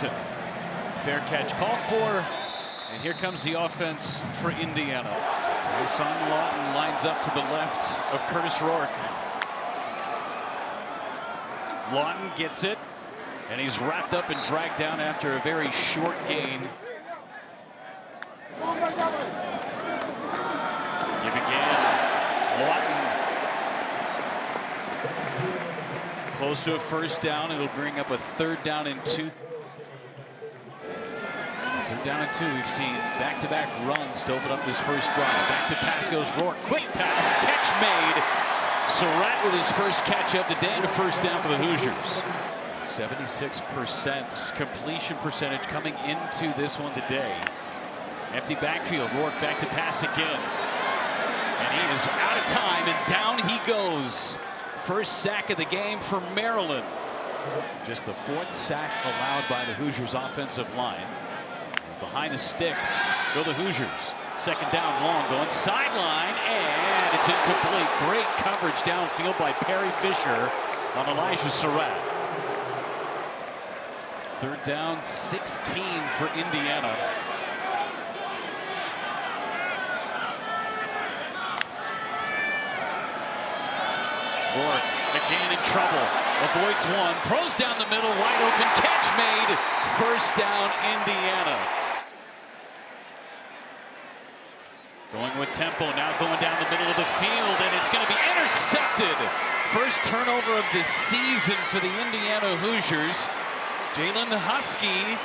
Lawton. Fair catch called for, and here comes the offense for Indiana. Tyson Lawton lines up to the left of Kurtis Rourke. Lawton gets it, and he's wrapped up and dragged down after a very short gain. Give again. Lawton. Close to a first down. It'll bring up a 3rd down and 2. 3rd down and 2. We've seen back-to-back runs to open up this first drive. Back to pass goes Rourke. Quick pass. Catch made. Sept with his first catch of the day and a first down for the Hoosiers. 76% completion percentage coming into this one today. Empty backfield. Rourke back to pass again. And he is out of time, and down he goes. First sack of the game for Maryland. Just the 4th sack allowed by the Hoosiers offensive line. Behind the sticks go the Hoosiers. 2nd down long, going sideline, and it's incomplete. Great coverage downfield by Perry Fisher on Elijah Sept. 3rd down, 16 for Indiana. Rourke again in trouble. Avoids one, throws down the middle, wide open, catch made. First down, Indiana. Going with tempo, now going down the middle of the field, and it's going to be intercepted. First turnover of the season for the Indiana Hoosiers. Jalen Husky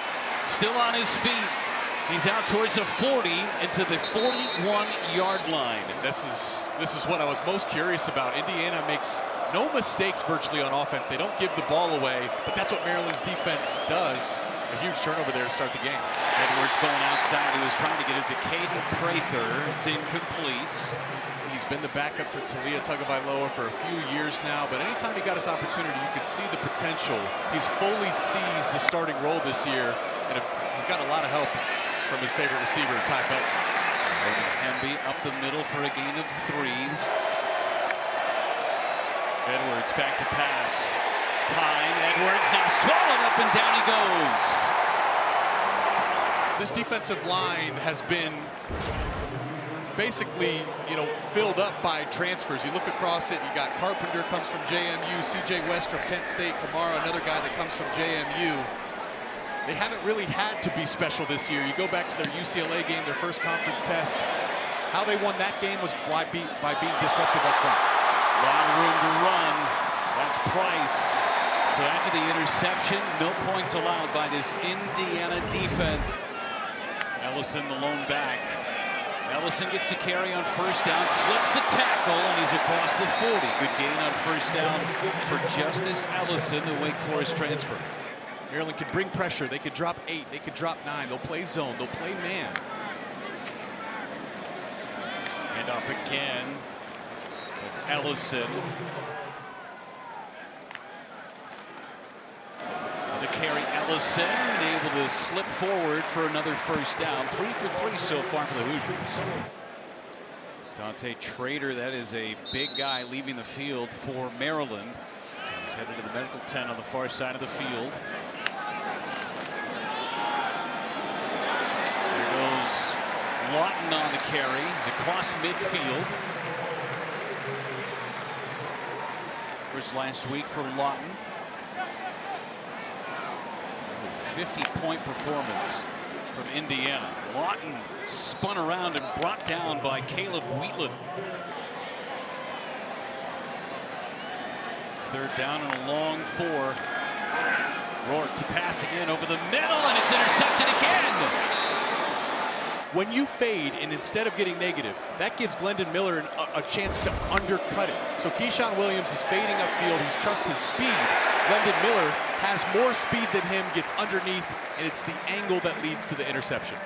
still on his feet. He's out towards the 40 into the 41-yard line. This is what I was most curious about. Indiana makes no mistakes virtually on offense. They don't give the ball away, but that's what Maryland's defense does. A huge turnover there to start the game. Edwards going outside. He was trying to get it to Caden Prather. It's incomplete. He's been the backup to Talia Tagovailoa for a few years now, but anytime he got his opportunity, you could see the potential. He's fully seized the starting role this year, and he's got a lot of help from his favorite receiver, Ty Felton. Hemby up the middle for a gain of 3s. Edwards back to pass. Time. Edwards now swallowed up, and down he goes. This defensive line has been basically, filled up by transfers. You look across it, you got Carpenter comes from JMU, CJ West from Kent State, Kamara, another guy that comes from JMU. They haven't really had to be special this year. You go back to their UCLA game, their first conference test. How they won that game was by being disruptive up front. A lot of room to run. That's Price. So after the interception, no points allowed by this Indiana defense. Ellison, the lone back. Ellison gets the carry on first down, slips a tackle, and he's across the 40. Good gain on first down for Justice Ellison, the Wake Forest transfer. Maryland could bring pressure. They could drop 8. They could drop 9. They'll play zone. They'll play man. And off again. That's Ellison. The carry, Ellison able to slip forward for another first down. 3 for 3 so far for the Hoosiers. Dante Trader, that is a big guy leaving the field for Maryland. He's headed to the medical tent on the far side of the field. There goes Lawton on the carry. He's across midfield. First last week for Lawton. 50-point performance from Indiana. Lawton spun around and brought down by Caleb Wheatland. 3rd down and a long 4. Rourke to pass again over the middle, and it's intercepted again. When you fade, and instead of getting negative, that gives Glendon Miller a chance to undercut it. So Keyshawn Williams is fading upfield. He's trusted his speed. Glendon Miller has more speed than him, gets underneath, and it's the angle that leads to the interception.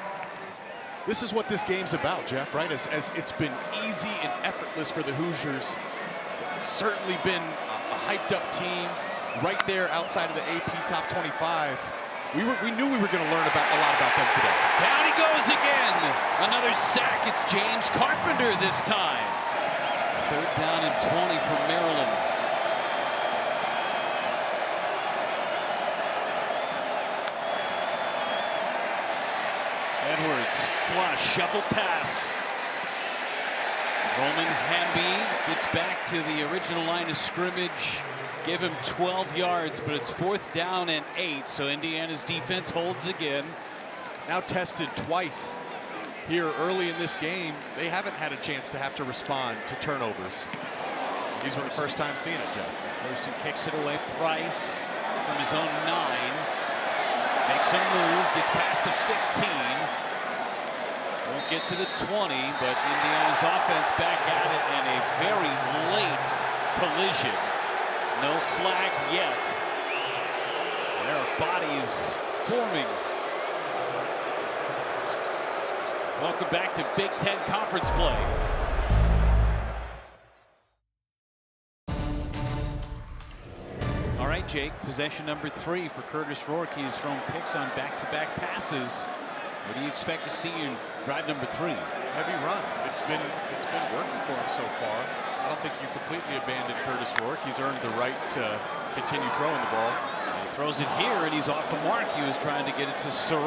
This is what this game's about, Jeff, right? As it's been easy and effortless for the Hoosiers. Certainly been a hyped-up team right there outside of the AP top 25. We knew we were going to learn a lot about them today. Down he goes again. Another sack. It's James Carpenter this time. 3rd down and 20 for Maryland. Edwards, flush, shuffle pass. Roman Hamby gets back to the original line of scrimmage. Give him 12 yards, but it's 4th down and 8, so Indiana's defense holds again. Now tested twice here early in this game. They haven't had a chance to have to respond to turnovers. These were the first time seeing it, Jeff. Thurston kicks it away. Price from his own 9. Makes a move, gets past the 15. Won't get to the 20, but Indiana's offense back at it, and a very late collision. No flag yet. There are bodies forming. Welcome back to Big Ten Conference play. All right, Jake, possession number 3 for Kurtis Rourke. He's thrown picks on back-to-back passes. What do you expect to see in drive number 3? Heavy run. It's been working for him so far. I don't think you completely abandoned Kurtis Rourke. He's earned the right to continue throwing the ball. And he throws it here, and he's off the mark. He was trying to get it to Sept.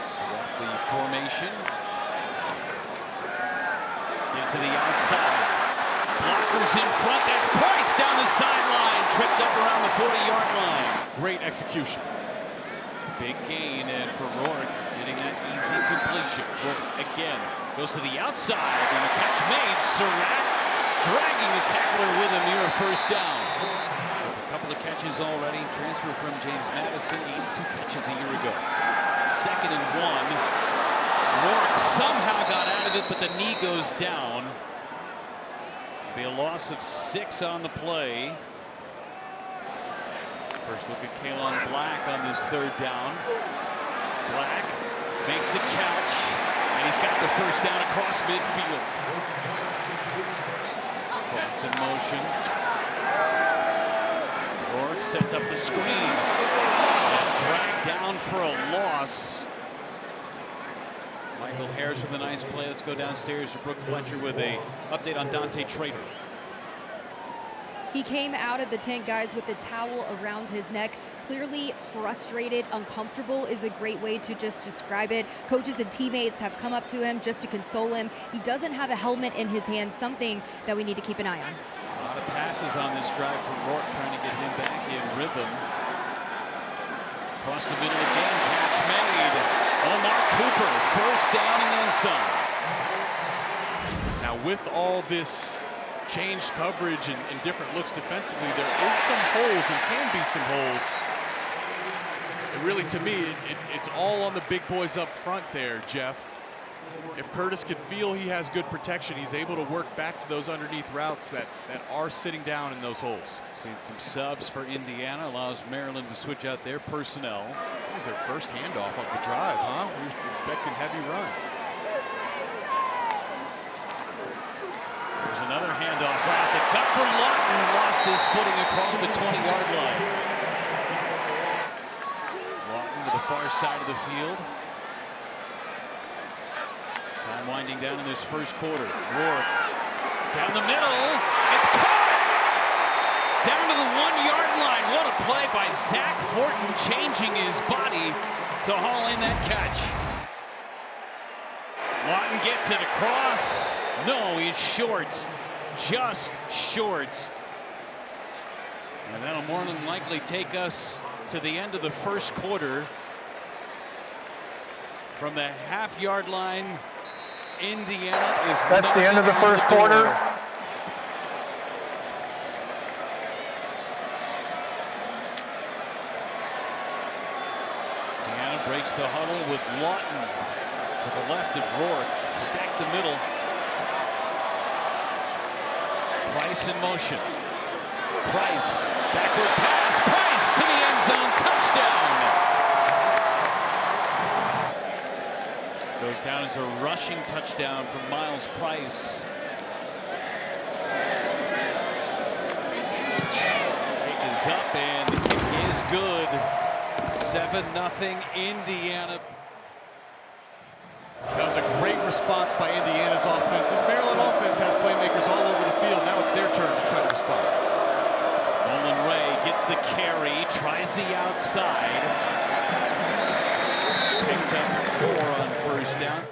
Sept the formation. Into the outside. Blockers in front. That's Price down the sideline. Tripped up around the 40-yard line. Great execution. Big gain, and for Rourke, getting that easy completion. Rourke again goes to the outside, and the catch made. Sept dragging the tackler with him near a first down. A couple of catches already. Transfer from James Madison, 82 catches a year ago. 2nd and 1. Rourke somehow got out of it, but the knee goes down. Be a loss of 6 on the play. First look at Kalon Black on this 3rd down. Black makes the catch, and he's got the first down across midfield. Cross in motion. Rourke sets up the screen. And dragged down for a loss. Michael Harris with a nice play. Let's go downstairs to Brooke Fletcher with a update on Dante Trader. He came out of the tent, guys, with the towel around his neck. Clearly frustrated, uncomfortable is a great way to just describe it. Coaches and teammates have come up to him just to console him. He doesn't have a helmet in his hand, something that we need to keep an eye on. A lot of passes on this drive from Rourke, trying to get him back in rhythm. Across the middle again, catch made. Omar Cooper, first down and then some. Now with all this changed coverage and different looks defensively, there is some holes and can be some holes. And really, to me, it's all on the big boys up front there, Jeff. If Kurtis can feel he has good protection, he's able to work back to those underneath routes that are sitting down in those holes. Seen some subs for Indiana, allows Maryland to switch out their personnel. That was their first handoff of the drive, huh? We were expecting heavy run. There's another handoff right at the cut for Lawton, lost his footing across the 20-yard line. Lawton to the far side of the field. Time winding down in this first quarter. Rourke down the middle. It's caught! Down to the 1-yard line. What a play by Zach Horton, changing his body to haul in that catch. Lawton gets it across. No, he's short. Just short. And that'll more than likely take us to the end of the first quarter. From the half-yard line, Indiana is That's the end of the first quarter. Indiana breaks the huddle with Lawton to the left of Rourke. Stack the middle. Price in motion. Price, backward pass. Price to the end zone. Touchdown. Goes down as a rushing touchdown from Miles Price. Kick is up and the kick is good. 7-0 Indiana. That was a great response by Indiana's offense. This Maryland offense has playmakers all over the field. Now it's their turn to try to respond. Nolan Ray gets the carry, tries the outside. picks up 4 on first down.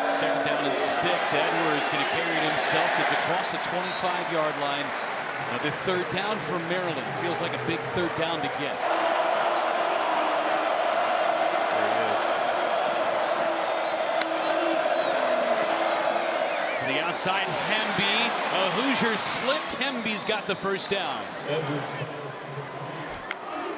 Second down and 6. Edwards going to carry it himself. Gets across the 25-yard line. Another third down for Maryland. Feels like a big third down to get. There it is. To the outside, Hemby. Hoosiers slipped. Hemby's got the first down.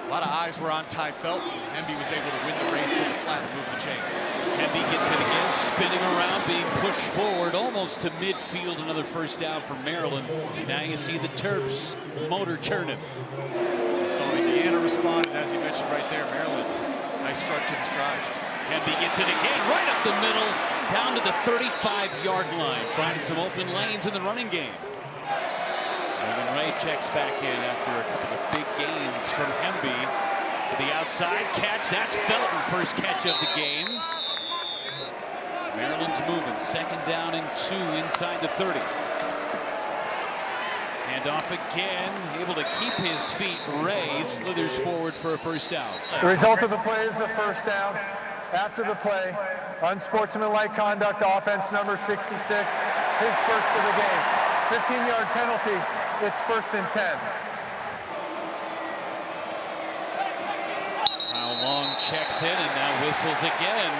A lot of eyes were on Ty Felton. Hemby was able to win the race to the flat and move the chains. Hemby gets it again, spinning around, being pushed forward almost to midfield. Another first down for Maryland. Now you see the Terps motor churning. You saw Indiana respond, and as you mentioned right there, Maryland, nice start to the stride. Hemby gets it again, right up the middle, down to the 35-yard line, finding some open lanes in the running game. Nolan Ray checks back in after a couple of big gains from Hemby. To the outside catch, that's Felton, first catch of the game. Maryland's moving, second down and 2 inside the 30. And off again, able to keep his feet. Ray slithers forward for a first down. The result of the play is a first down. After the play, unsportsmanlike conduct, offense number 66, his first of the game. 15-yard penalty, it's 1st and 10. Kyle Long checks in and now whistles again.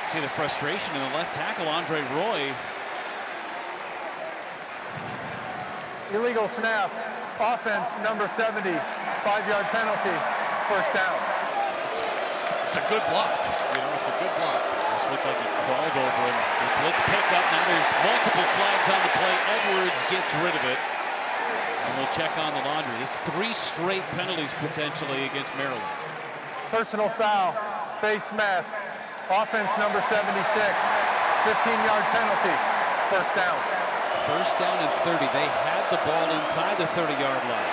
See the frustration in the left tackle, Andre Roy. Illegal snap, offense number 70, 5-yard penalty, first down. It's a good block. You know, it's a good block. Just looked like he crawled over him. The blitz pickup. Now there's multiple flags on the play. Edwards gets rid of it. And we'll check on the laundry. There's 3 straight penalties potentially against Maryland. Personal foul, face mask, offense number 76, 15-yard penalty, first down. First down and 30. They had the ball inside the 30-yard line.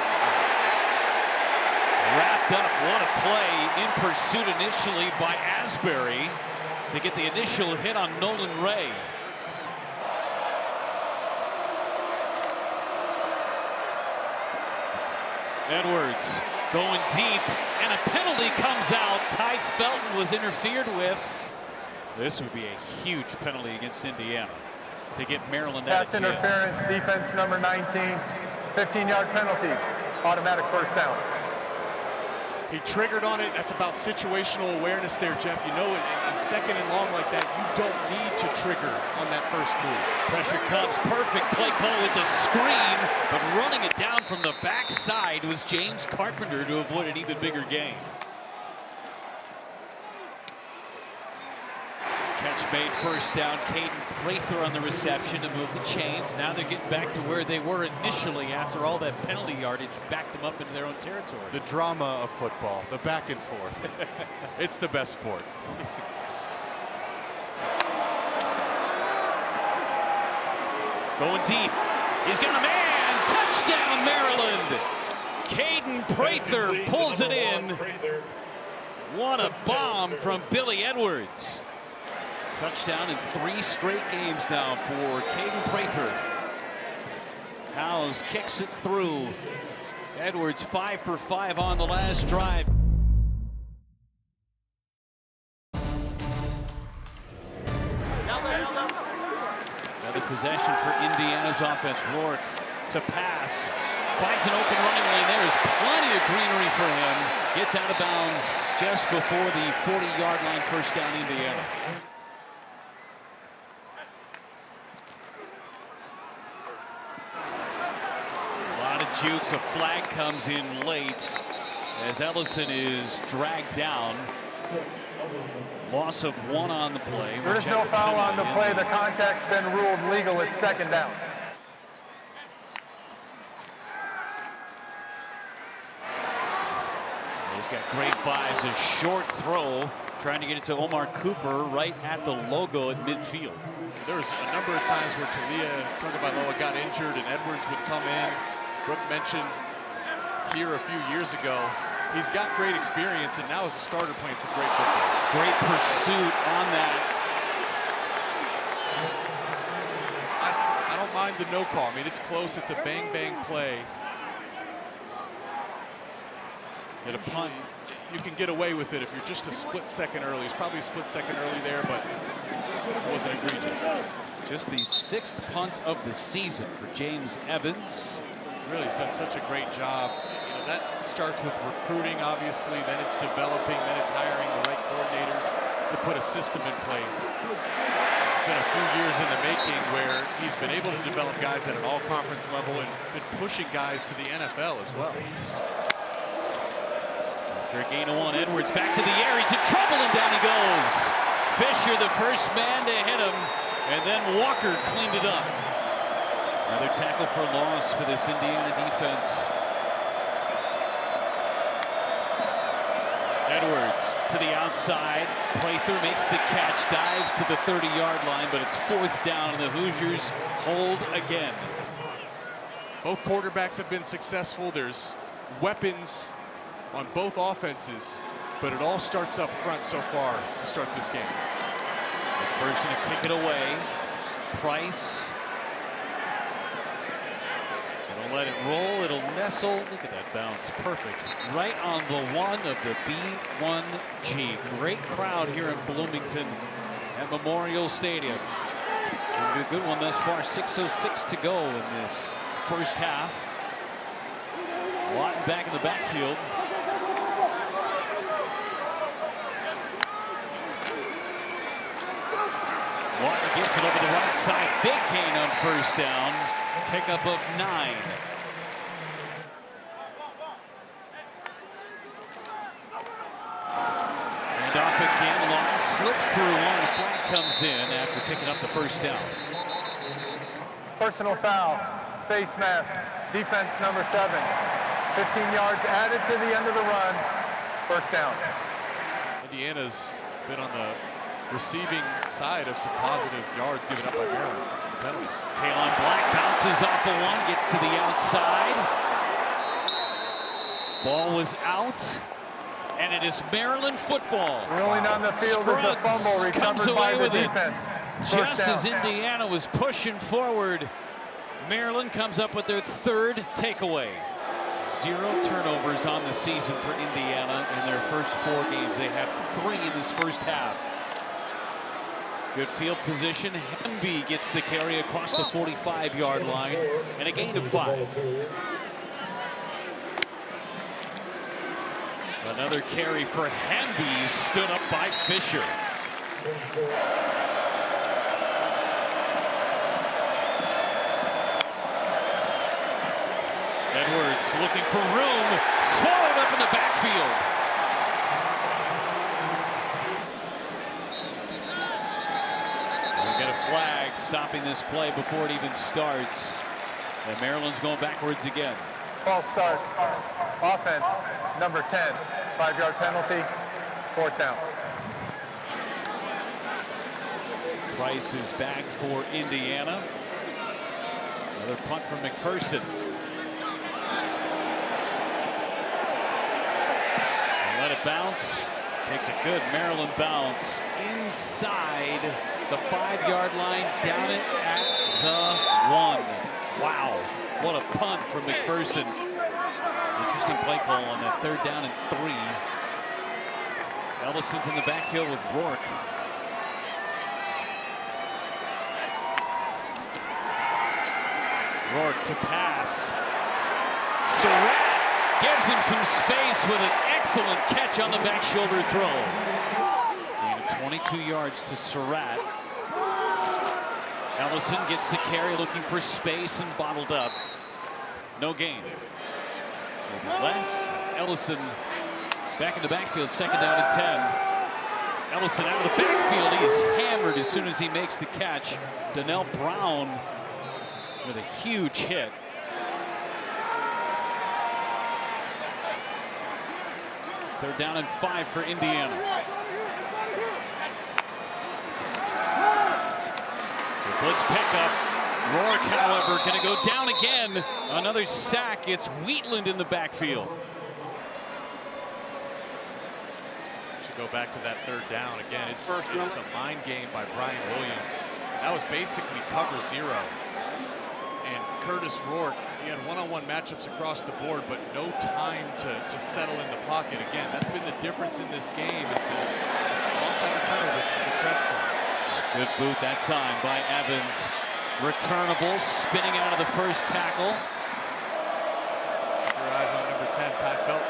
Wrapped up, what a play in pursuit initially by Asbury to get the initial hit on Nolan Ray. Edwards going deep, and a penalty comes out. Ty Felton was interfered with. This would be a huge penalty against Indiana to get Maryland out of Pass jail. interference, defense number 19, 15-yard penalty, automatic first down. He triggered on it. That's about situational awareness there, Jeff. You know, in second and long like that, you don't need to trigger on that first move. Pressure comes, perfect play call with the screen, but running it down from the backside was James Carpenter to avoid an even bigger gain. Catch made, first down. Caden Prather on the reception to move the chains. Now they're getting back to where they were initially after all that penalty yardage backed them up into their own territory. The drama of football, the back and forth. It's the best sport. Going deep. He's got a man. Touchdown, Maryland. Caden Prather pulls it in. What a bomb from Billy Edwards. Touchdown in 3 straight games now for Caden Prather. Howes kicks it through. Edwards 5 for 5 on the last drive. Another possession for Indiana's offense. Rourke to pass. Finds an open running lane. There is plenty of greenery for him. Gets out of bounds just before the 40-yard line. First down, Indiana. Jukes, a flag comes in late as Ellison is dragged down. Loss of 1 on the play. There is no foul on the play. The contact's been ruled legal. It's second down. He's got great vibes. A short throw, trying to get it to Omar Cooper right at the logo at midfield. There was a number of times where Talia Tagovailoa got injured and Edwards would come in. Brooke mentioned here a few years ago, he's got great experience, and now as a starter playing some great football. Great pursuit on that. I don't mind the no call. I mean, it's close. It's a bang-bang play. Get a punt. You can get away with it if you're just a split second early. It's probably a split second early there, but it wasn't egregious. Just the 6th punt of the season for James Evans. Really, he's done such a great job. You know, that starts with recruiting, obviously, then it's developing, then it's hiring the right coordinators to put a system in place. It's been a few years in the making where he's been able to develop guys at an all-conference level and been pushing guys to the NFL as well. After a gain of 1, Edwards back to the air. He's in trouble, and down he goes. Fisher, the first man to hit him, and then Walker cleaned it up. Another tackle for loss for this Indiana defense. Edwards to the outside. Prather makes the catch, dives to the 30-yard line, but it's 4th down, and the Hoosiers hold again. Both quarterbacks have been successful. There's weapons on both offenses, but it all starts up front so far to start this game. McPherson to kick it away. Price. It'll let it roll. It'll nestle. Look at that bounce. Perfect. Right on the 1 of the B1G. Great crowd here in Bloomington at Memorial Stadium. A good one thus far. 6:06 to go in this first half. Lawton back in the backfield. Walker gets it over the right side. Big gain on 1st down. Pickup of 9. And off again. Lawton slips through one. The flag comes in after picking up the 1st down. Personal foul, face mask, defense number 7. 15 yards added to the end of the run. 1st down. Indiana's been on the receiving side of some positive yards given up by Maryland. Penalties. Kaylon Black bounces off of 1, gets to the outside. Ball was out, and it is Maryland football. Rolling on the field is a fumble recovered by the defense. Just as Indiana was pushing forward, Maryland comes up with their 3rd takeaway. 0 turnovers on the season for Indiana in their first 4 games. They have 3 in this first half. Good field position. Henby gets the carry across the 45-yard line and a gain of 5. Another carry for Henby, stood up by Fisher. Edwards looking for room, swallowed up in the backfield. Flag stopping this play before it even starts. And Maryland's going backwards again. False start. Offense, number 10. 5-yard penalty, 4th down. Price is back for Indiana. Another punt from McPherson. And let it bounce. Takes a good Maryland bounce inside the 5-yard line, down it at the 1. Wow, what a punt from McPherson. Interesting play call on that 3rd down and 3. Ellison's in the backfield with Rourke. Rourke to pass. Surratt gives him some space with an excellent catch on the back shoulder throw. Gain of 22 yards to Surratt. Ellison gets the carry, looking for space and bottled up. No gain. Less. Ellison back in the backfield, 2nd down and 10. Ellison out of the backfield. He is hammered as soon as he makes the catch. Donnell Brown with a huge hit. Third down and 5 for Indiana. The blitz pickup. Rourke, however, going to go down again. Another sack. It's Wheatland in the backfield. Should go back to that 3rd down again. It's the mind game by Brian Williams. That was basically cover 0. And Kurtis Rourke. He had one-on-one matchups across the board, but no time to settle in the pocket. Again, that's been the difference in this game, is alongside the turnovers, it's the trench coat. Good boot that time by Evans. Returnable, spinning out of the first tackle. Keep your eyes on number 10, Ty Felton.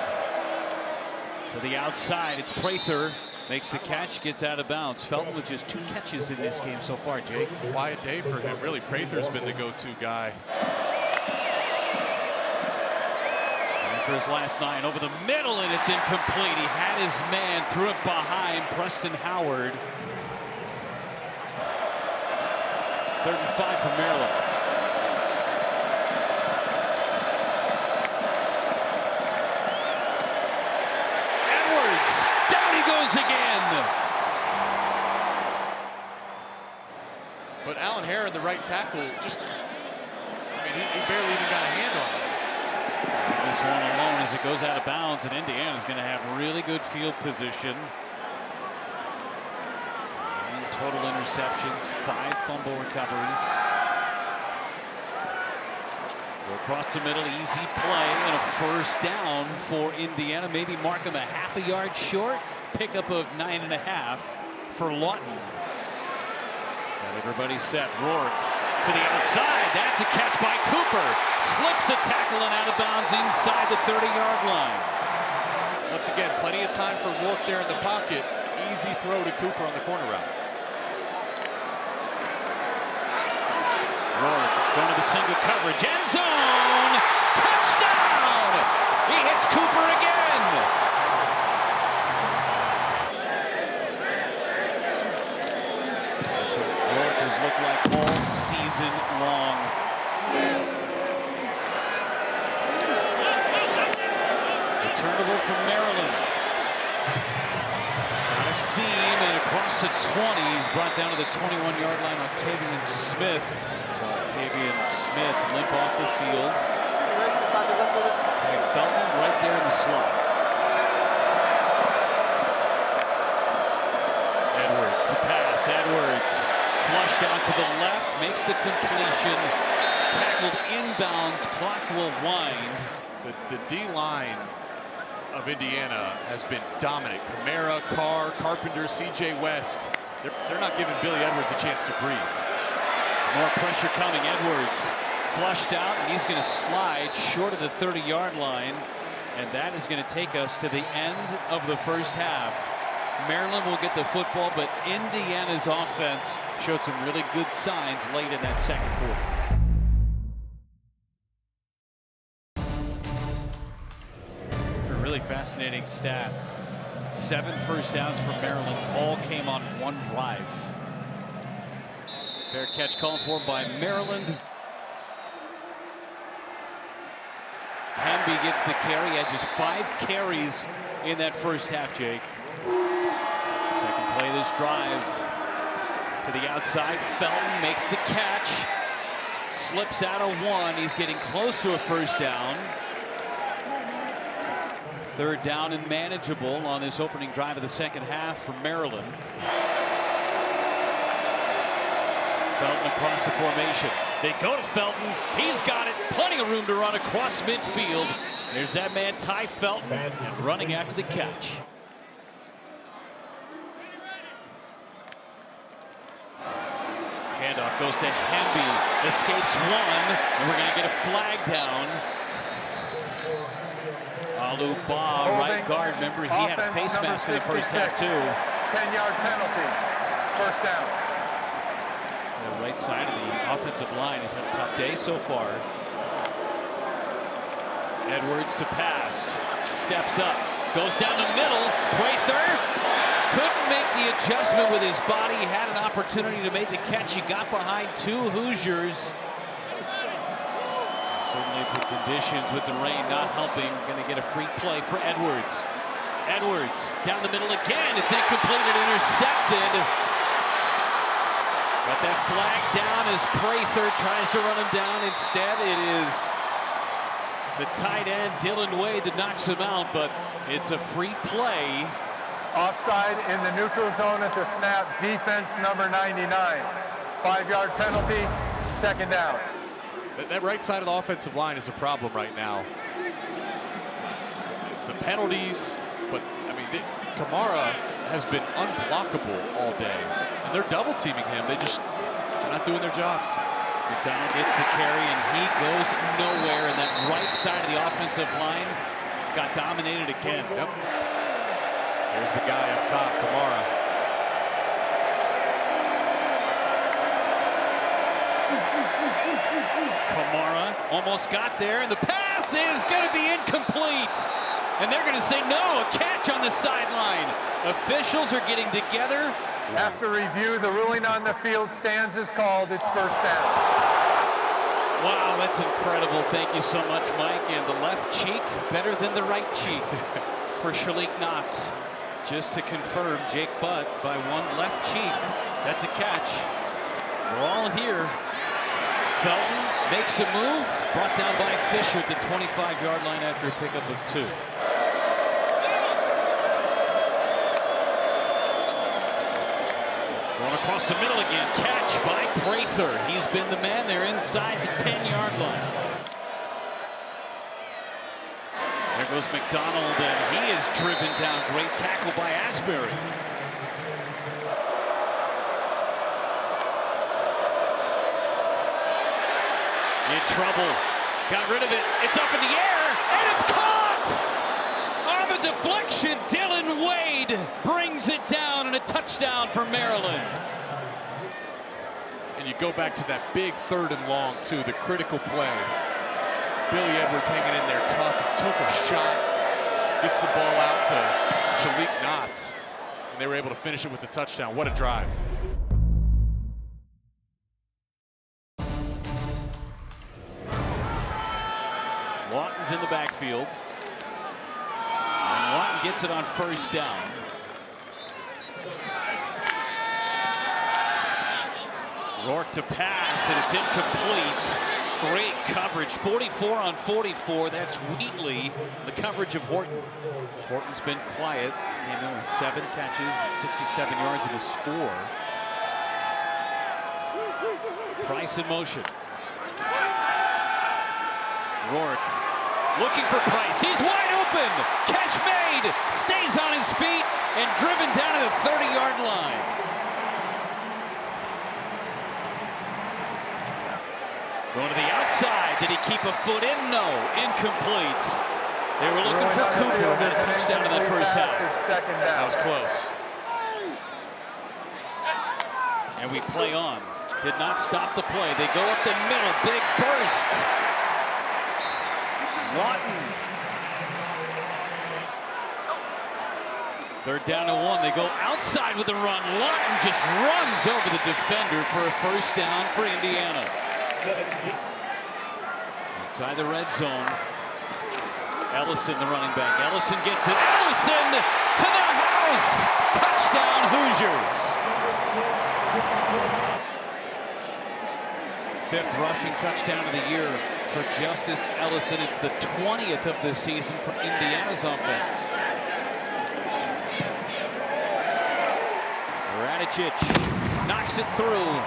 To the outside, it's Prather. Makes the catch, gets out of bounds. Felton with just 2 catches in this game so far, Jake. Quiet day for him. Really, Prather's been the go-to guy. And for his last 9, over the middle, and it's incomplete. He had his man, threw it behind Preston Howard. 3rd and 5 for Maryland. Again. But Alan Hare, the right tackle, just, I mean, he barely even got a hand on it. This one alone as it goes out of bounds, and Indiana's going to have really good field position. 9 total interceptions, 5 fumble recoveries. Go across the middle, easy play, and a first down for Indiana. Maybe mark him a half a yard short. Pickup of 9.5 for Lawton. Got everybody set. Rourke to the outside. That's a catch by Cooper. Slips a tackle and out of bounds inside the 30-yard line. Once again, plenty of time for Rourke there in the pocket. Easy throw to Cooper on the corner route. Rourke going to the single coverage. End zone! Touchdown! He hits Cooper again. Look like all season long. Returnable from Maryland. Got a seam and across the 20. He's brought down to the 21-yard line. Octavian Smith. So Octavian Smith limp off the field. Ty Felton right there in the slot. Edwards to pass. Edwards. Flushed out to the left, makes the completion, tackled inbounds, clock will wind. The D-line of Indiana has been dominant. Kamara, Carr, Carpenter, C.J. West. They're not giving Billy Edwards a chance to breathe. More pressure coming. Edwards flushed out, and he's going to slide short of the 30-yard line, and that is going to take us to the end of the first half. Maryland will get the football, but Indiana's offense showed some really good signs late in that second quarter. A really fascinating stat. 7 first downs for Maryland, all came on 1 drive. Fair catch called for by Maryland. Hamby gets the carry, had just 5 carries in that first half, Jake. Second play this drive. To the outside, Felton makes the catch. Slips out of 1. He's getting close to a first down. 3rd down and manageable on this opening drive of the second half for Maryland. Felton across the formation. They go to Felton. He's got it. Plenty of room to run across midfield. There's that man, Ty Felton, running after the catch. Handoff goes to Hamby, escapes 1, and we're going to get a flag down. Alu Ba, right guard. Remember, he had a face mask in the first half, too. 10-yard penalty, first down. The right side of the offensive line has had a tough day so far. Edwards to pass, steps up, goes down the middle. Prather couldn't make the adjustment with his body. He had an opportunity to make the catch. He got behind 2 Hoosiers. Certainly the conditions with the rain not helping. Going to get a free play for Edwards. Edwards down the middle again. It's incomplete and intercepted. Got that flag down as Prather tries to run him down. Instead, it is the tight end, Dylan Wade, that knocks him out, but it's a free play. Offside in the neutral zone at the snap, defense number 99. 5-yard penalty, second down. That right side of the offensive line is a problem right now. It's the penalties, but I mean, Kamara has been unblockable all day, and they're double teaming him. They're not doing their jobs. McDonald gets the carry, and he goes nowhere, and that right side of the offensive line got dominated again. Yep. There's the guy up top, Kamara. Kamara almost got there, and the pass is going to be incomplete. And they're going to say no, a catch on the sideline. Officials are getting together. After review, the ruling on the field stands as called. It's first down. Wow, that's incredible. Thank you so much, Mike. And the left cheek better than the right cheek for Shalik Knotts. Just to confirm, Jake Butt by one left cheek. That's a catch. We're all here. Felton makes a move, brought down by Fisher at the 25-yard line after a pickup of 2. Going across the middle again, catch by Prather. He's been the man there inside the 10-yard line. There goes McDonald, and he is driven down. Great tackle by Asbury. In trouble. Got rid of it. It's up in the air, and it's caught! On the deflection, Dylan Wade brings it down, and a touchdown for Maryland. And you go back to that big 3rd and long, too, the critical play. Billy Edwards hanging in there tough. He took a shot, gets the ball out to Shalik Knotts, and they were able to finish it with a touchdown. What a drive. Lawton's in the backfield. And Lawton gets it on first down. Rourke to pass, and it's incomplete. Great coverage, 44 on 44. That's Wheatley, the coverage of Horton. Horton's been quiet. Came in with 7 catches, 67 yards and a score. Price in motion. Rourke looking for Price. He's wide open. Catch made. Stays on his feet and driven down to the 30-yard line. Going to the outside. Did he keep a foot in? No. Incomplete. They were looking for Cooper. Had a touchdown in that first half. That was close. And we play on. Did not stop the play. They go up the middle. Big burst. Lawton. 3rd down to 1. They go outside with a run. Lawton just runs over the defender for a first down for Indiana. Inside the red zone. Ellison, the running back. Ellison gets it. Ellison to the house. Touchdown, Hoosiers. 5th rushing touchdown of the year for Justice Ellison. It's the 20th of the season for Indiana's offense. Radicic knocks it through.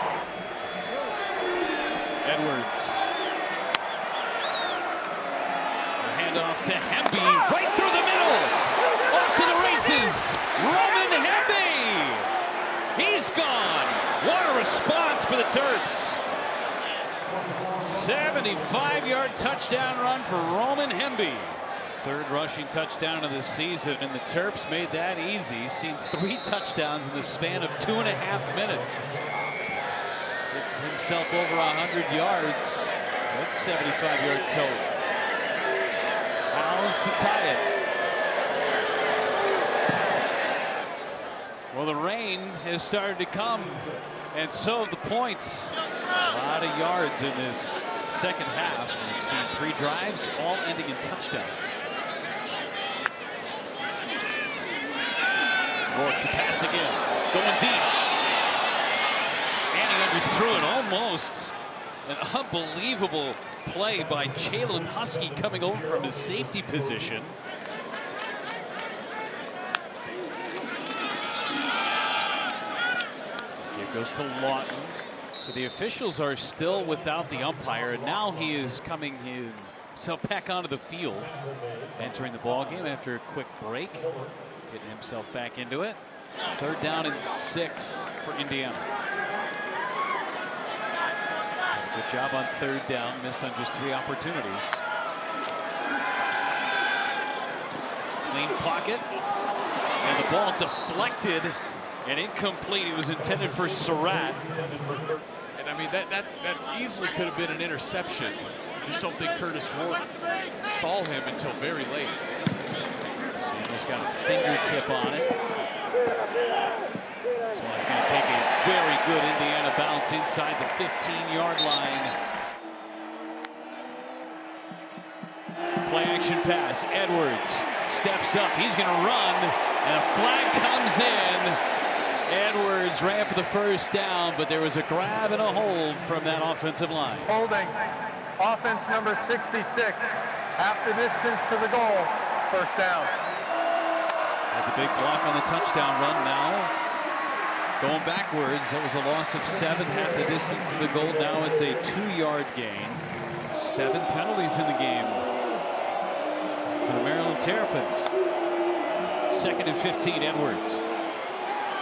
Edwards. The handoff to Hemby. Right through the middle. Off to the races. Roman Hemby. He's gone. What a response for the Terps. 75-yard touchdown run for Roman Hemby. 3rd rushing touchdown of the season, and the Terps made that easy. Seen 3 touchdowns in the span of 2.5 minutes. Gets himself over 100 yards. That's 75-yard total. Howes to tie it. Well, the rain has started to come, and so have the points. A lot of yards in this second half. We've seen 3 drives, all ending in touchdowns. Rourke to pass again, going deep. And he underthrew it almost. An unbelievable play by Jalen Husky coming over from his safety position. It goes to Lawton. So the officials are still without the umpire, and now he is coming himself back onto the field, entering the ball game after a quick break, getting himself back into it. 3rd down and 6 for Indiana. Good job on 3rd down, missed on just 3 opportunities. Clean pocket, and the ball deflected and incomplete. It was intended for Surratt. And I mean, that easily could have been an interception. I just don't think Kurtis Rourke saw him until very late. Sanders got a fingertip on it. This one's going to take a very good Indiana bounce inside the 15-yard line. Play action pass. Edwards steps up. He's going to run, and a flag comes in. Edwards ran for the 1st down, but there was a grab and a hold from that offensive line. Holding. Offense number 66. Half the distance to the goal. 1st down. Had the big block on the touchdown run now. Going backwards, that was a loss of 7, half the distance to the goal. Now it's a 2-yard gain. 7 penalties in the game for the Maryland Terrapins. 2nd and 15, Edwards.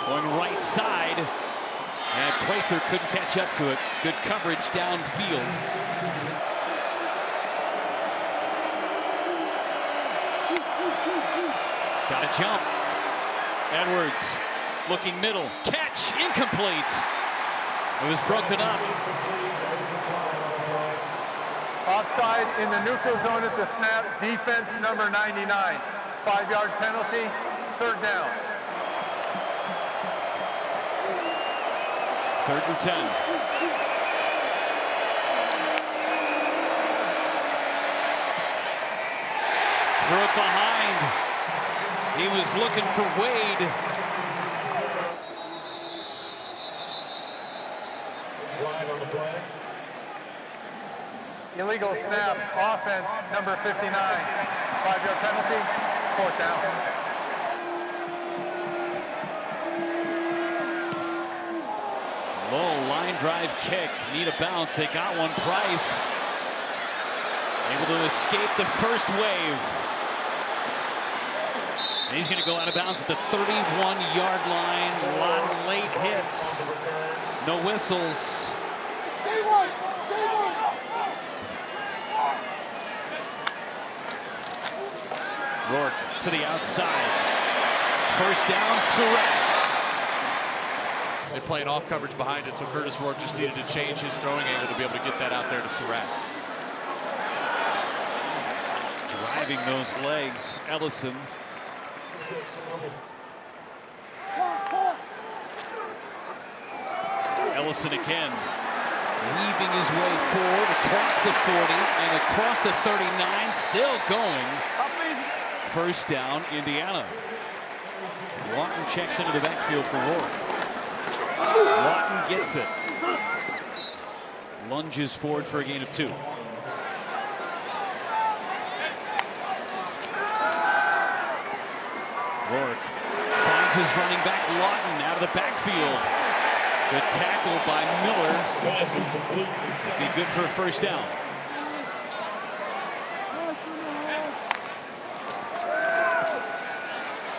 Going right side, and Prather couldn't catch up to it. Good coverage downfield. Got a jump. Edwards looking middle. Catch incomplete. It was broken up. Offside in the neutral zone at the snap. Defense number 99. 5-yard penalty. 3rd down. 3rd and 10. Threw it behind. He was looking for Wade. Illegal snap. Offense number 59. 5-yard penalty. 4th down. Low line drive kick. Need a bounce. They got one. Price able to escape the first wave. And he's going to go out of bounds at the 31-yard line. A lot of late hits. No whistles. Rourke to the outside. 1st down, Surratt. They're playing off coverage behind it, so Kurtis Rourke just needed to change his throwing angle to be able to get that out there to Surratt. Driving those legs, Ellison. Ellison again, weaving his way forward across the 40 and across the 39, still going. 1st down, Indiana. Lawton checks into the backfield for Rourke. Lawton gets it. Lunges forward for a gain of 2. Rourke finds his running back Lawton out of the backfield. Good tackle by Miller. Be good for a 1st down.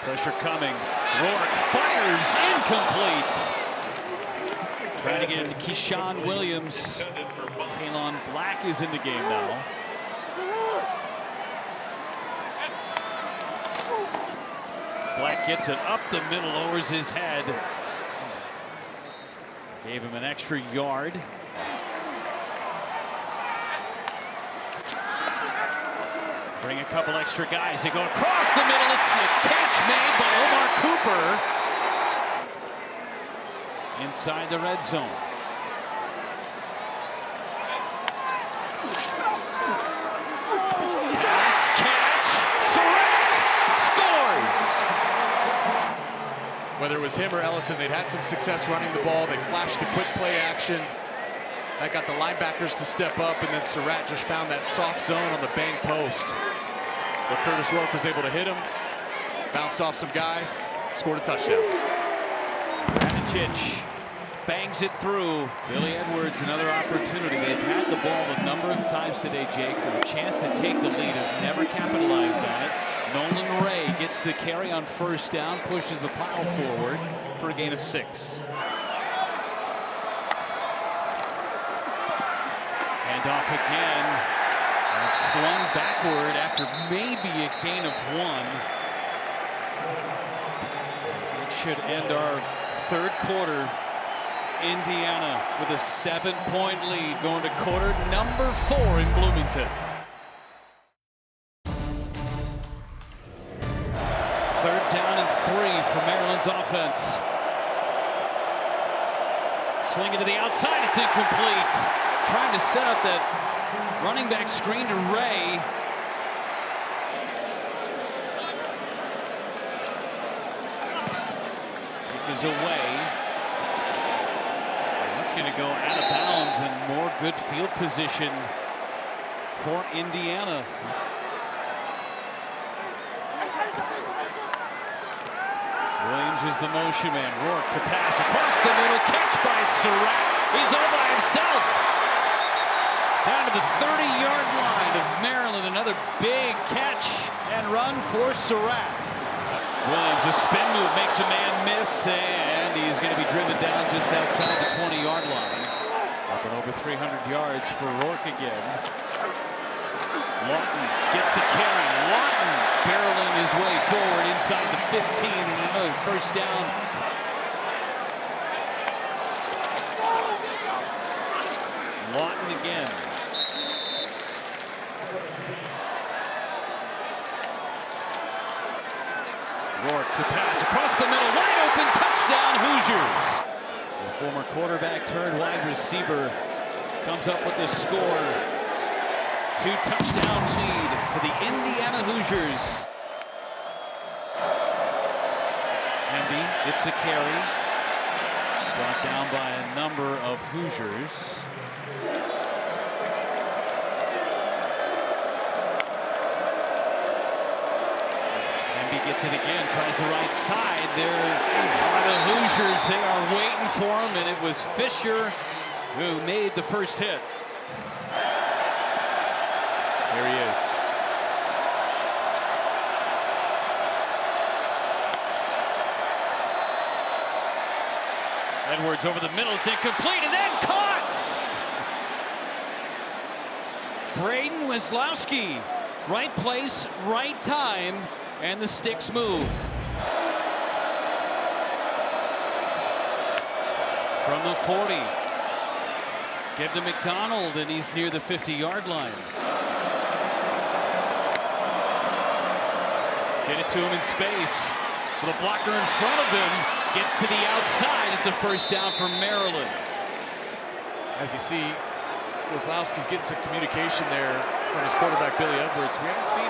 Pressure coming. Rourke fires incomplete. Trying to get it to Keyshawn Williams. Kalon Black is in the game now. Black gets it up the middle, lowers his head. Gave him an extra yard. Bring a couple extra guys. They go across the middle. It's a catch made by Omar Cooper. Inside the red zone. Pass, catch, Surratt scores. Whether it was him or Ellison, they'd had some success running the ball. They flashed the quick play action. That got the linebackers to step up, and then Surratt just found that soft zone on the bang post. But Kurtis Rourke was able to hit him, bounced off some guys, scored a touchdown. Radicic bangs it through. Billy Edwards, another opportunity. They've had the ball a number of times today, Jake, with a chance to take the lead, have never capitalized on it. Nolan Ray gets the carry on first down, pushes the pile forward for a gain of 6. Hand off again. And slung backward after maybe a gain of 1. It should end our third quarter. Indiana with a 7-point lead going to quarter number 4 in Bloomington. Third down and 3 for Maryland's offense. Sling it to the outside, it's incomplete. Trying to set up that running back screen to Ray. Kick is away. It's going to go out of bounds and more good field position for Indiana. Williams was the motion man. Rourke to pass across the middle. Catch by Sept. He's all by himself. Down to the 30-yard line of Maryland. Another big catch and run for Sept. Williams, a spin move, makes a man miss, and he's going to be driven down just outside the 20-yard line. Up and over 300 yards for Rourke again. Lawton gets the carry. Lawton barreling his way forward inside the 15, and another first down. Lawton again. Rourke to pass across the middle, wide open, touchdown Hoosiers. The former quarterback turned wide receiver comes up with the score. 2-touchdown lead for the Indiana Hoosiers. Hemby gets a carry. Brought down by a number of Hoosiers. Gets it again, tries the right side. There are the Hoosiers. They are waiting for him, and it was Fisher who made the first hit. There he is. Edwards over the middle, it's incomplete, and then caught! Braden Weslowski, right place, right time. And the sticks move. From the 40. Give to McDonald, and he's near the 50-yard line. Get it to him in space. With a blocker in front of him. Gets to the outside. It's a first down for Maryland. As you see, Weslowski's getting some communication there from his quarterback, Billy Edwards. We haven't seen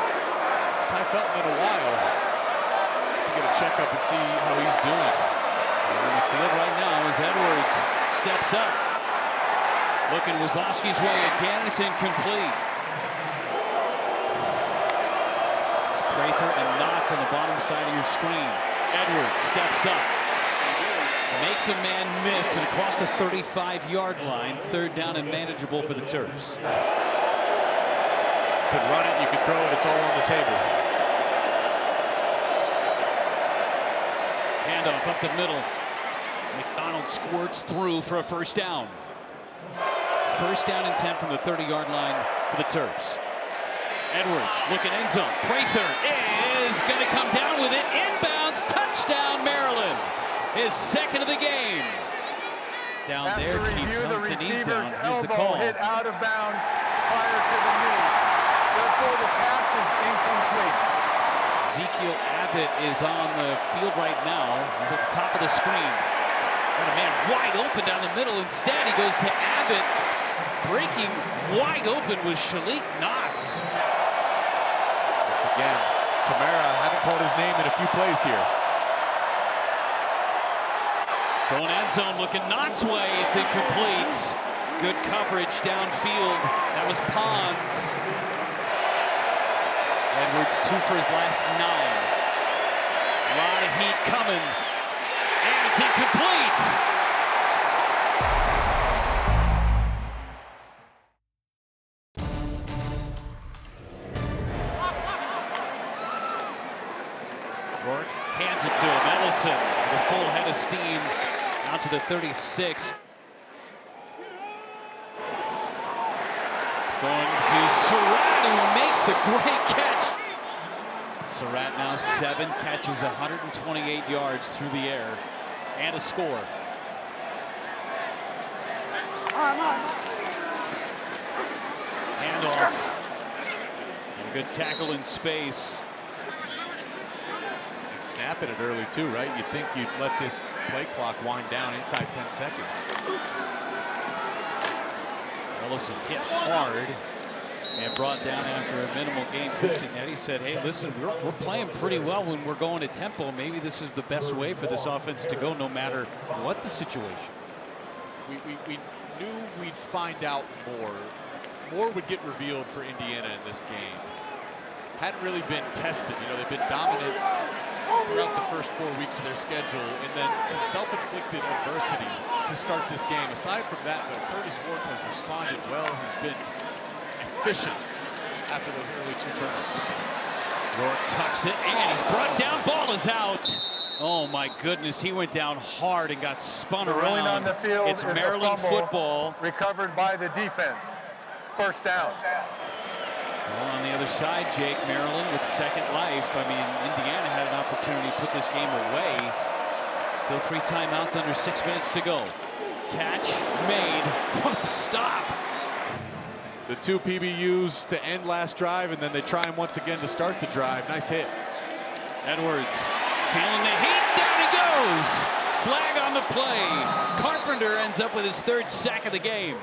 Ty Felton in a while. To get a checkup and see how he's doing. And on the field right now as Edwards steps up. Looking Weslowski's way again. It's incomplete. It's Prather and Knotts on the bottom side of your screen. Edwards steps up. Makes a man miss and across the 35-yard line. Third down and manageable for the Terps. Could run it, you could throw it, it's all on the table. Handoff up the middle. McDonald squirts through for a first down. First down and 10 from the 30-yard line for the Terps. Edwards looking end zone. Prather is going to come down with it. Inbounds, touchdown Maryland. His second of the game. Down there, can he dunk the knees down? Here's the call. Hit out of bounds prior to the knee. Therefore, the pass is incomplete. Ezekiel Abbott is on the field right now. He's at the top of the screen. And a man wide open down the middle. Instead, he goes to Abbott. Breaking wide open was Shalik Knotts. Once again, Kamara haven't called his name in a few plays here. Going end zone, looking Knott's way. It's incomplete. Good coverage downfield. That was Pons. Edwards 2 for his last 9. A lot of heat coming. And it's incomplete. Rourke hands it to him. Ellison with a full head of steam out to the 36. Going to Surratt, who makes the great catch. Surratt now 7 catches, 128 yards through the air, and a score. Handoff. And a good tackle in space. And snapping it early too, right? You'd think you'd let this play clock wind down inside 10 seconds. Ellison hit hard and brought down after a minimal gain. Cincinnati said, hey, listen, we're playing pretty well when we're going at tempo. Maybe this is the best way for this offense to go no matter what the situation. We knew we'd find out more. More would get revealed for Indiana in this game. Hadn't really been tested. You know, they've been dominant throughout the first 4 weeks of their schedule, and then some self-inflicted adversity to start this game. Aside from that, though, Kurtis Rourke has responded well. He's been efficient after those early 2 turnovers. Rourke tucks it, and he's brought down. Ball is out. Oh my goodness, he went down hard and got spun around. On the field, it's Maryland football. Recovered by the defense. First down. Well, on the other side, Jake, Maryland with second life. I mean, Indiana had an opportunity to put this game away. Still 3 timeouts, under 6 minutes to go. Catch made. What a stop. The 2 PBUs to end last drive, and then they try him once again to start the drive. Nice hit. Edwards feeling the heat. Down he goes. Flag on the play. Carpenter ends up with his 3rd sack of the game.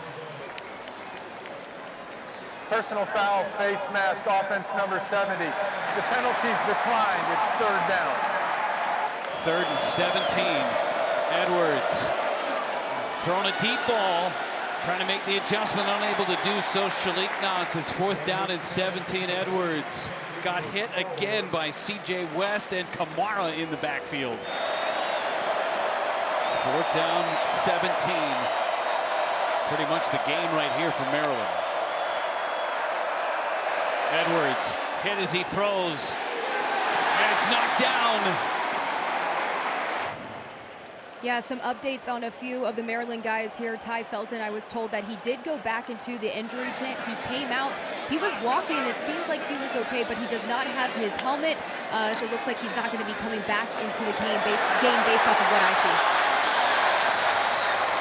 Personal foul, face mask, offense number 70. The penalties declined. It's 3rd down. 3rd and 17. Edwards throwing a deep ball, trying to make the adjustment, unable to do so. Shalik nods. It's 4th down and 17. Edwards got hit again by C.J. West and Kamara in the backfield. 4th down, 17. Pretty much the game right here for Maryland. Edwards hit as he throws, and it's knocked down. Yeah, some updates on a few of the Maryland guys here. Ty Felton, I was told that he did go back into the injury tent. He came out, he was walking, it seemed like he was okay, but he does not have his helmet, so it looks like he's not going to be coming back into the game based off of what I see.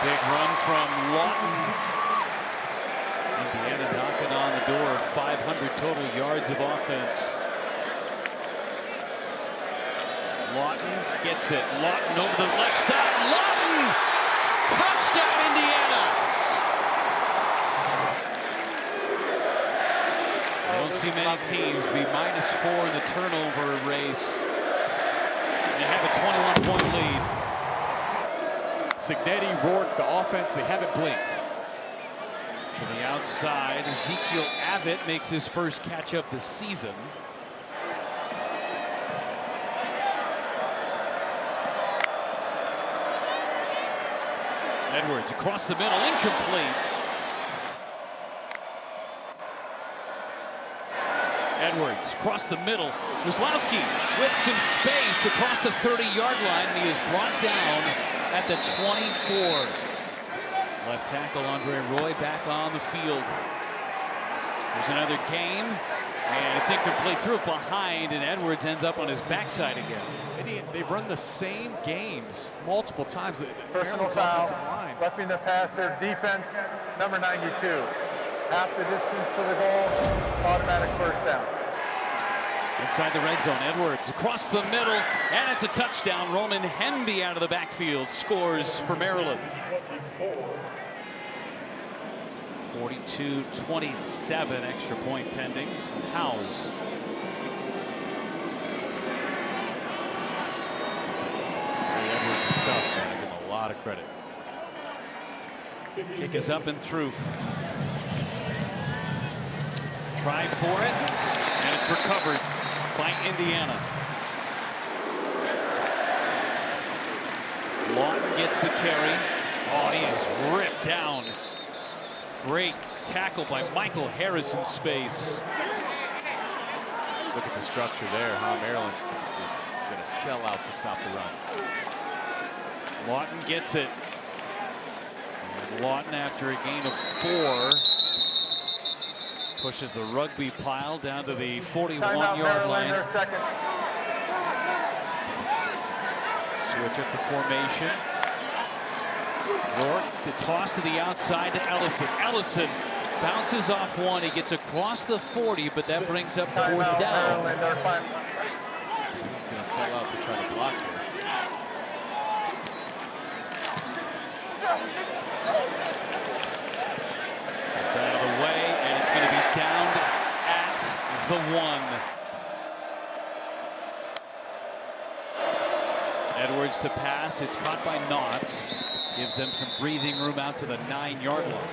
Big run from Lawton. Indiana knocking on the door of 500 total yards of offense. Lawton gets it. Lawton over the left side. Lawton! Touchdown, Indiana! I don't see many teams be -4 in the turnover race and have a 21-point lead. Signetti, Rourke, the offense, they haven't blinked. To the outside, Ezekiel Abbott makes his first catch of the season. Edwards across the middle, incomplete. Edwards across the middle. Wazlowski with some space across the 30-yard line, and he is brought down at the 24. Left tackle Andre Roy back on the field. There's another game, and it's incomplete. Threw it behind, and Edwards ends up on his backside again. They've run the same games multiple times. Personal foul, roughing the passer, defense number 92. Half the distance to the goal, automatic first down. Inside the red zone, Edwards across the middle, and it's a touchdown. Roman Henby out of the backfield scores for Maryland. 42-27, extra point pending from Howes. Edwards is tough, man. I give him a lot of credit. Kick is up and through. Try for it, and it's recovered by Indiana. Lawton gets the carry. Oh, he is ripped down. Great tackle by Michael Harris in space. Look at the structure there, how Maryland is going to sell out to stop the run. Lawton gets it. And Lawton, after a gain of 4, pushes the rugby pile down to the 41-yard line. Their second. Switch up the formation. Rourke, the toss to the outside to Ellison. Ellison bounces off one. He gets across the 40, but that brings up 4th down. He's going to sell out to try to block this. It's out of the way, and it's going to be downed at the 1. Edwards to pass. It's caught by Knotts. Gives them some breathing room out to the 9-yard line.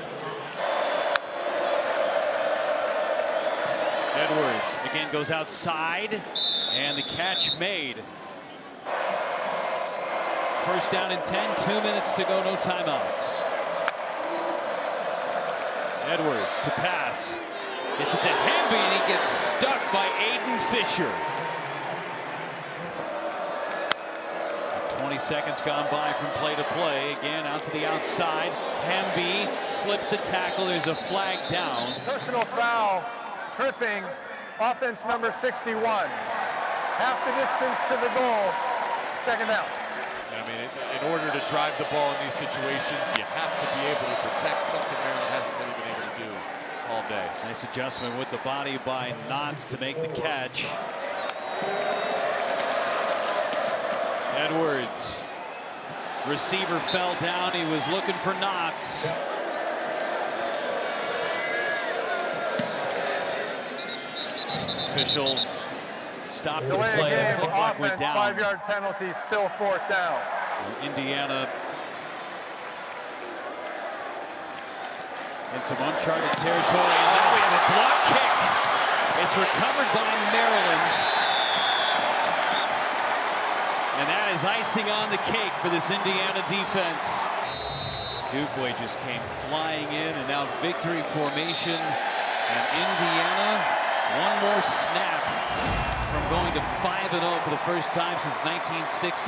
Edwards again goes outside, and the catch made. 1st down and 10, 2 minutes to go, no timeouts. Edwards to pass. Gets it to Hamby, and he gets stuck by Aiden Fisher. 20 seconds gone by from play to play. Again, out to the outside. Hamby slips a tackle. There's a flag down. Personal foul, tripping, offense number 61. Half the distance to the goal, 2nd down. I mean, in order to drive the ball in these situations, you have to be able to protect something Maryland hasn't really been able to do all day. Nice adjustment with the body by Knotts to make the catch. Edwards. Receiver fell down. He was looking for Knotts. Officials stopped the Delay play. game, The clock went offense, down. 5-yard penalty, still 4th down. Indiana in some uncharted territory. And now we have a block kick. It's recovered by Maryland. And that is icing on the cake for this Indiana defense. Duquay just came flying in, and now victory formation. And Indiana, one more snap from going to 5-0 for the first time since 1967.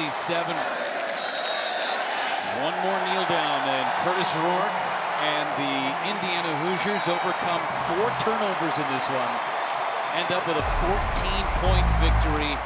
One more kneel down, and Kurtis Rourke and the Indiana Hoosiers overcome 4 turnovers in this one. End up with a 14-point victory.